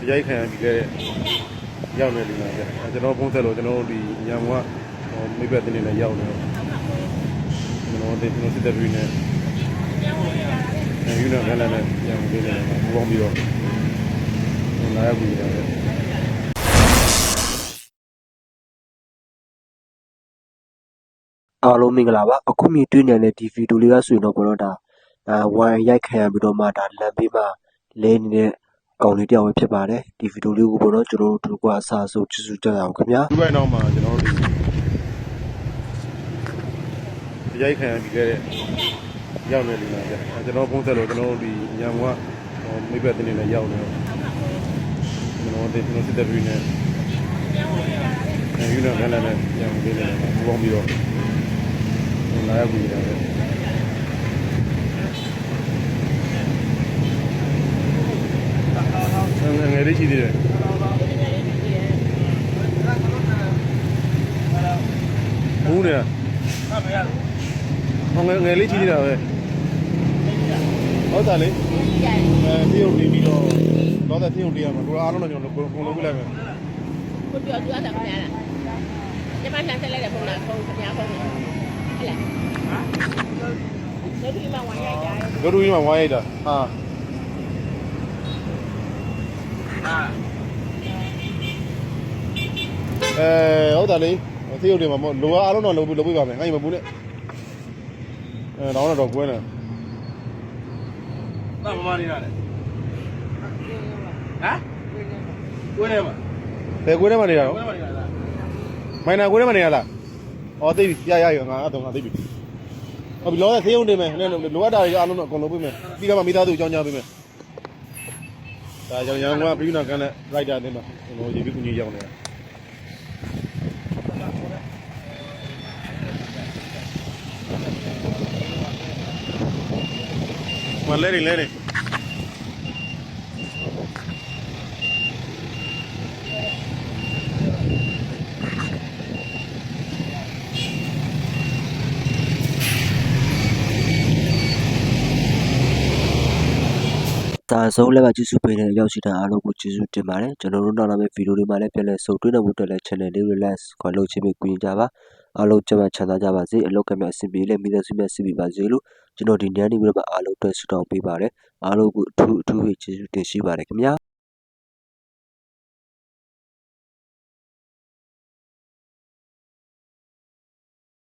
ရိုက်ခံပြီးခဲ့တဲ့ရောက်နေလိမ့်မယ်ဗျကျွန်တော်ဖုန်းဆက်လို့ကျွန်တော်ဒီညံကမိဘတင်းနေနဲ့ရောက်နေတော့ကျွန်တော်စစ်တပ်ပြီးနေယူနာကလည်းညံပြီးနေပူပေါင်းပြီးတော့လာရောက်ပြီးတယ်အားလုံးမင်္ဂလာပါအခုမြင်တွေ့နေတဲ့ဒီဗီဒီယိုလေးကဆိုရင်တော့ဘောတော့ဒါဝိုင်ရိုက်ခံရပြီးတော့မှဒါလမ်းဘေးမှာလဲနေတဲ့ကောင်လေးတယောက်ပဲဖြစ်ပါတယ်ဒီဗီဒီယိုလေးကိုဘောတော့ကျွန်တော်တို့ကအစားဆုံးကြည့်ကြရအောင်ခင်ဗျာဒီဘက်နောက်မှာကျွန်တော်တို့ရိုက်ခံပြီးခဲ့တဲ့ရောက်နေလိမ့်မယ်ဗျကျွန်တော်ဖုန်းဆက်လို့ကျွန်တော်ဒီညံကမိဘတင်းနေနဲ့ရောက်နေတော့ကျွန်တော်စစ်တပ်ပြီးနေယူနာကလည်းညံပြီးနေပူပေါင်းပြီးတော့လာရောက်ပြီးတယ်ငယ်လေးရှိသေးတယ်ဘူးနေငယ်လေးရှိသေးတာပဲဟုတ်တယ်လေတရုတ်နေပြီးတော့တော့တရုတ်တရားမှာကိုအားလုံးတော့ကျွန်တော်ကုန်လုံးပြလိုက်မယ်ကိုပြောသူအဲ့ဒါခင်ဗျာလားကျမလှမ်းဆက်လိုက်တဲ့ပုံလားပုံခင်ဗျာပုံလားဟဲ့လားဟာတို့ဒီမှာဝိုင်းရိုက်တာတို့ဒီမှာဝိုင်းရိုက်တာဟာဟုတ်တယ်လေတရုတ်တွေမှာလိုအားလုံးတော့လုပ်ပြပါမယ်ငါ့ညီမပူနဲ့တော့တော့ကွဲနေ那妈妈你哪里？啊？过来嘛？ဘယ်ကွဲထဲမှာနေရတော့过来嘛你哪里？မိုင်နာကွဲထဲမှာနေရလားဩသိပြီရငါအဲ့တော့ငါသိပြီဟုတ်ပြီလောတဲ့သေးုံတင်မယ်လိုအပ်တာတွေအားလုံးတော့အကုန်လုပ်ပေးမယ်ပြီးတော့မှမိသားစုအကြောင်းကြားပေးမယ်ဒါကြောင့်ရန်ကုန်ကပြည်နာကန်တဲ့ writer အတင်းမှာကျွန်တော်ရေးပြီးကူညီရောက်နေတာမလဲနေဒါဆုံးလည်းပဲကျေးဇူးပေးတဲ့ရောက်ရှိတဲ့အားလုံးကိုကျေးဇူးတင်ပါတယ်ကျွန်တော်တို့နောက်လာမယ့်ဗီဒီယိုတွေမှာလည်းပြန်လည်ဆုံတွေ့နိုင်ဖို့အတွက်လည်း channel လေး relax ခွာလို့ချင်းပြီးကူညီကြပါအားလုံးကျမ်းချမ်းသာကြပါစေအလောက်ကမြအဆင်ပြေလည်းမိသားစုများစီပြီးပါစေလို့ကျွန်တော်ဒီညနေပြီးတော့အားလုံးအတွက်ဆုတောင်းပေးပါတယ်အားလုံးကိုအထူးကျေးဇူးတင်ရှိပါတယ်ခင်ဗျာ